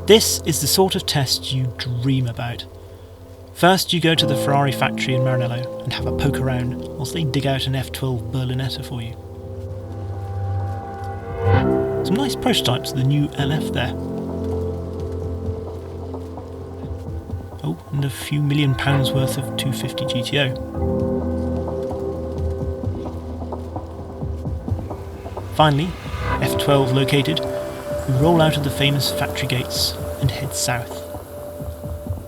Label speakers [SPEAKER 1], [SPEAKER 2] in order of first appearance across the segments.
[SPEAKER 1] This is the sort of test you dream about. First, you go to the Ferrari factory in Maranello and have a poke around whilst they dig out an F12 Berlinetta for you. Some nice prototypes of the new LF there. Oh, and a few £1 million worth of 250 GTO. Finally, F12 located, we roll out of the famous factory gates and head south.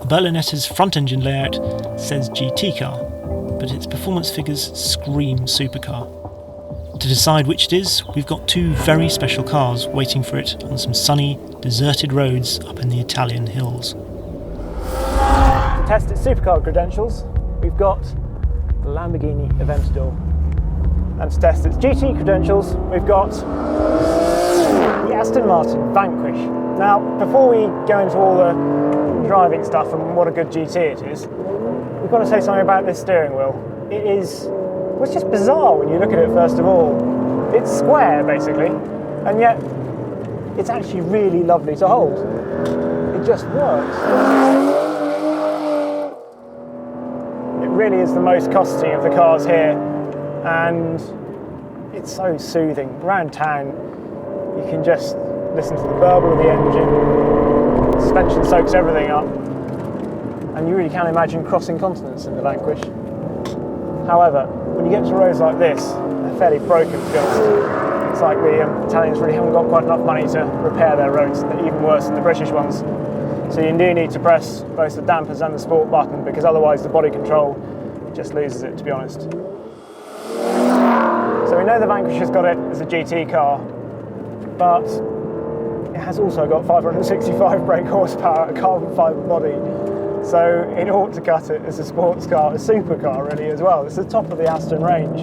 [SPEAKER 1] The Berlinetta's front engine layout says GT car, but its performance figures scream supercar. To decide which it is, we've got two very special cars waiting for it on some sunny, deserted roads up in the Italian hills. To test its supercar credentials, we've got the Lamborghini Aventador. And to test its GT credentials, we've got the Aston Martin Vanquish. Now, before we go into all the driving stuff and what a good GT it is, we've got to say something about this steering wheel. It's just bizarre when you look at it first of all. It's square, basically, and yet it's actually really lovely to hold. It just works. It really is the most costy of the cars here, and it's so soothing. Around town, you can just listen to the burble of the engine. The suspension soaks everything up, and you really can't imagine crossing continents in the Vanquish. However, when you get to roads like this, they're fairly broken, to be honest. It's like the Italians really haven't got quite enough money to repair their roads. They're even worse than the British ones. So you do need to press both the dampers and the sport button, because otherwise the body control just loses it, to be honest. So we know the Vanquish has got it as a GT car, but it has also got 565 brake horsepower, a carbon fibre body. So it ought to cut it as a sports car, a supercar really as well. It's the top of the Aston range.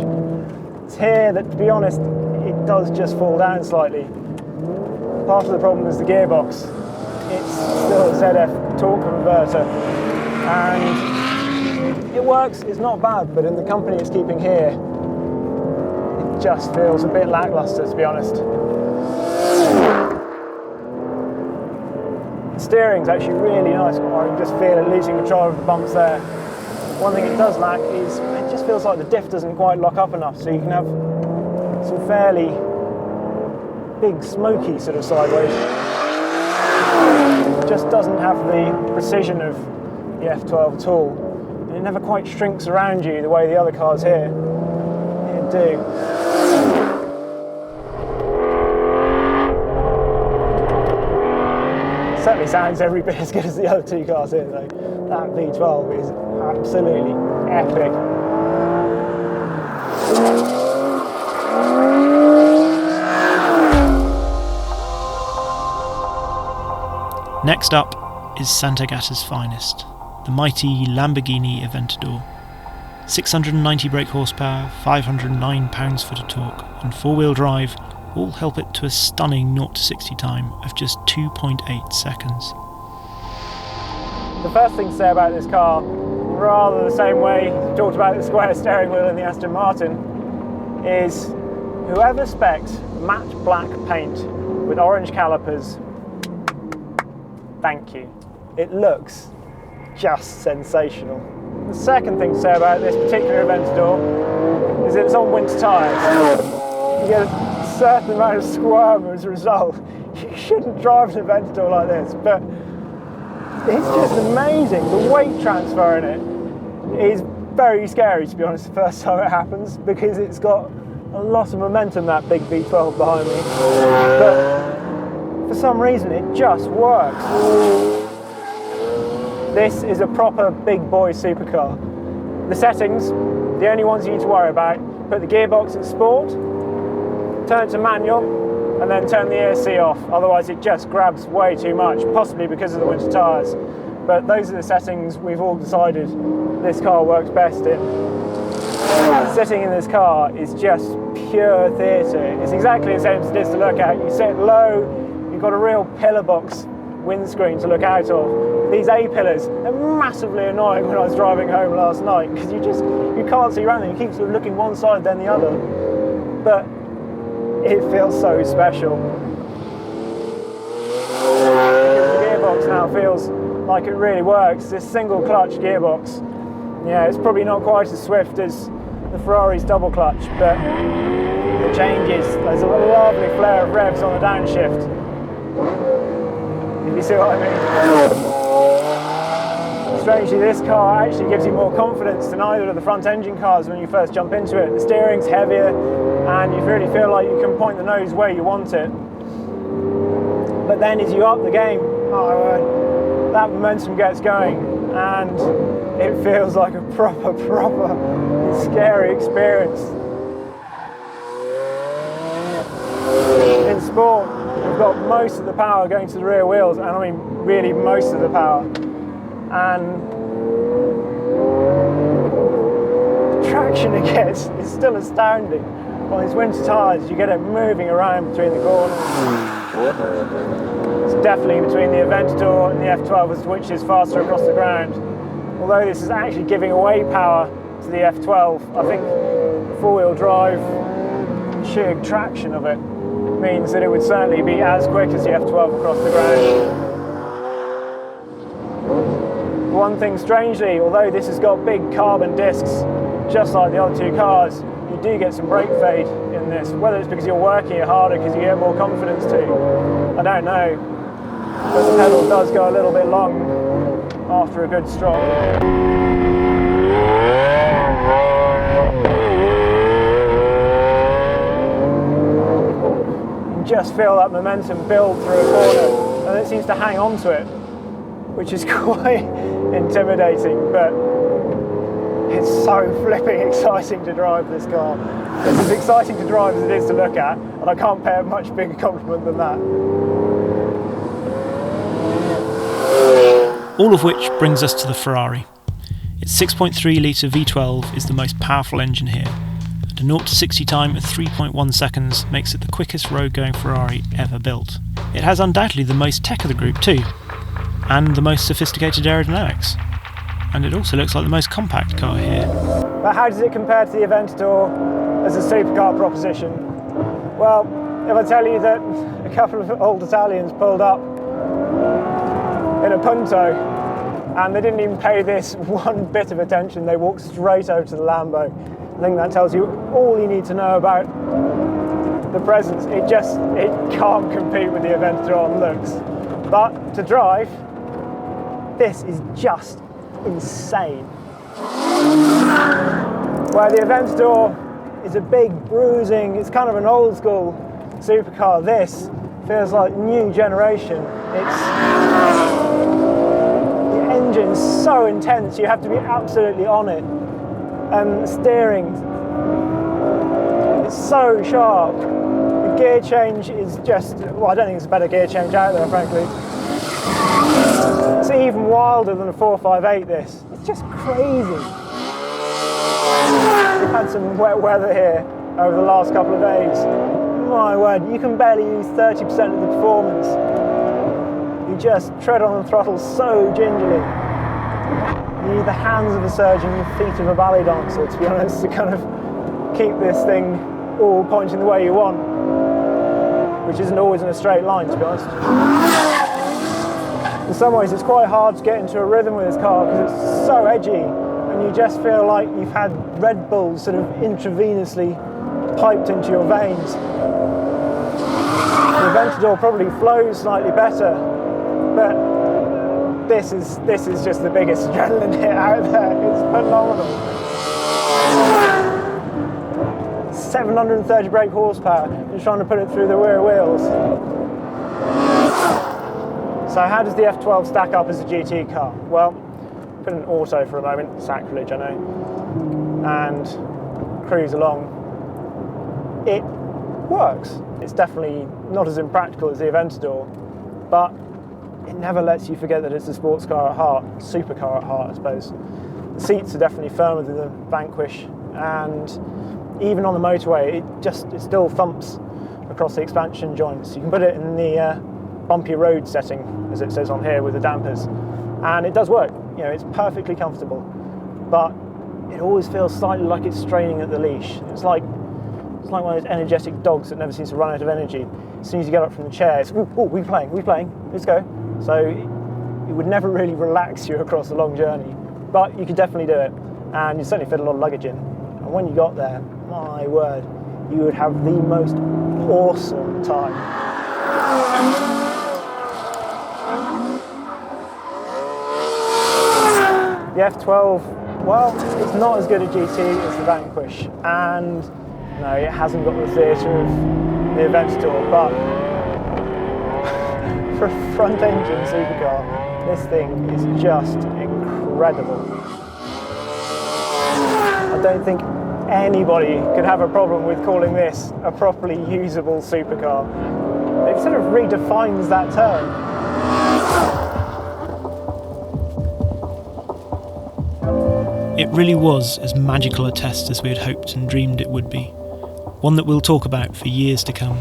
[SPEAKER 1] It's here that, to be honest, it does just fall down slightly. Part of the problem is the gearbox. It's still a ZF torque converter, and it works, it's not bad, but in the company it's keeping here, it just feels a bit lacklustre, to be honest. The steering's actually really nice. I can just feel it losing control of the bumps there. One thing it does lack is it just feels like the diff doesn't quite lock up enough, so you can have some fairly big smoky sort of sideways. It just doesn't have the precision of the F12 at all. And it never quite shrinks around you the way the other cars here do. Certainly sounds every bit as good as the other two cars here though. That V12 is absolutely epic. Next up is Sant'Agata's finest, the mighty Lamborghini Aventador. 690 brake horsepower, 509 pounds-foot of torque, and four-wheel drive all help it to a stunning 0-60 time of just 2.8 seconds. The first thing to say about this car, rather the same way we talked about the square steering wheel in the Aston Martin, is whoever specced matte black paint with orange calipers, thank you. It looks just sensational. The second thing to say about this particular Aventador is that it's on winter tyres. You get a certain amount of squirm as a result. You shouldn't drive an Aventador like this, but it's just amazing. The weight transfer in it is very scary, to be honest, the first time it happens, because it's got a lot of momentum, that big V12 behind me. But for some reason, it just works. This is a proper big boy supercar. The settings, the only ones you need to worry about, put the gearbox in sport, turn it to manual, and then turn the ESC off. Otherwise it just grabs way too much, possibly because of the winter tyres. But those are the settings we've all decided this car works best in. Sitting in this car is just pure theatre. It's exactly the same as it is to look at. You sit low, you've got a real pillar box windscreen to look out of. These A-pillars are massively annoying when I was driving home last night, because you can't see around them. You keep sort of looking one side then the other. But it feels so special. The gearbox
[SPEAKER 2] gearbox now feels like it really works. This single clutch gearbox, yeah, it's probably not quite as swift as the Ferrari's double clutch, but the changes, there's a lovely flare of revs on the downshift, if you see what I mean. Strangely, this car actually gives you more confidence than either of the front engine cars when you first jump into it. The steering's heavier and you really feel like you can point the nose where you want it. But then as you up the game, that momentum gets going and it feels like a proper scary experience. In sport, we've got most of the power going to the rear wheels, and I mean really most of the power. And the traction it gets is still astounding. On these winter tyres, you get it moving around between the corners. It's definitely between the Aventador and the F12 as to which is faster across the ground. Although this is actually giving away power to the F12, I think the four-wheel drive, sheer traction of it, means that it would certainly be as quick as the F12 across the ground. One thing strangely, although this has got big carbon discs, just like the other two cars, you do get some brake fade in this. Whether it's because you're working it harder because you get more confidence too, I don't know. But the pedal does go a little bit long after a good strop. You can just feel that momentum build through a corner, and it seems to hang on to it, which is quite intimidating, but it's so flipping exciting to drive this car. It's as exciting to drive as it is to look at, and I can't pay a much bigger compliment than that.
[SPEAKER 1] All of which brings us to the Ferrari. Its 6.3 litre V12 is the most powerful engine here, and a 0 to 60 time of 3.1 seconds makes it the quickest road-going Ferrari ever built. It has undoubtedly the most tech of the group too, and the most sophisticated aerodynamics. And it also looks like the most compact car here.
[SPEAKER 2] But how does it compare to the Aventador as a supercar proposition? Well, if I tell you that a couple of old Italians pulled up in a Punto and they didn't even pay this one bit of attention, they walked straight over to the Lambo. I think that tells you all you need to know about the presence. It can't compete with the Aventador on looks. But to drive, this is just insane. Where the Aventador is a big bruising, it's kind of an old school supercar, this feels like new generation. The engine's so intense, you have to be absolutely on it. And the steering, it's so sharp. The gear change is just, well, I don't think there's a better gear change out there, frankly. It's even wilder than a 458 this. It's just crazy. We've had some wet weather here over the last couple of days. My word, you can barely use 30% of the performance. You just tread on the throttle so gingerly. You need the hands of a surgeon and the feet of a ballet dancer, to be honest, to kind of keep this thing all pointing the way you want, which isn't always in a straight line, to be honest. In some ways it's quite hard to get into a rhythm with this car because it's so edgy and you just feel like you've had Red Bull sort of intravenously piped into your veins. The Aventador probably flows slightly better, but this is just the biggest adrenaline hit out there. It's phenomenal. 730 brake horsepower, just trying to put it through the rear wheels. So how does the F12 stack up as a GT car? Well, put in auto for a moment, sacrilege I know, and cruise along. It works. It's definitely not as impractical as the Aventador, but it never lets you forget that it's a sports car at heart, supercar at heart I suppose. The seats are definitely firmer than the Vanquish, and even on the motorway it still thumps across the expansion joints. You can put it in the bumpy road setting, as it says on here, with the dampers, and it does work. You know, it's perfectly comfortable, but it always feels slightly like it's straining at the leash. It's like one of those energetic dogs that never seems to run out of energy. As soon as you get up from the chair, it's, ooh, we playing, let's go. So it would never really relax you across a long journey. But you could definitely do it, and you certainly fit a lot of luggage in. And when you got there, my word, you would have the most awesome time. The F12, well, it's not as good a GT as the Vanquish, and no, it hasn't got the theatre of the Aventador, but for a front-engine supercar, this thing is just incredible. I don't think anybody could have a problem with calling this a properly usable supercar. It sort of redefines that term.
[SPEAKER 1] It really was as magical a test as we had hoped and dreamed it would be. One that we'll talk about for years to come.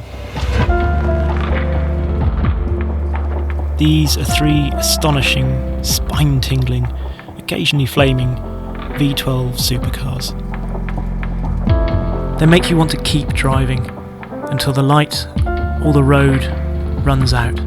[SPEAKER 1] These are 3 astonishing, spine-tingling, occasionally flaming V12 supercars. They make you want to keep driving until the light or the road runs out.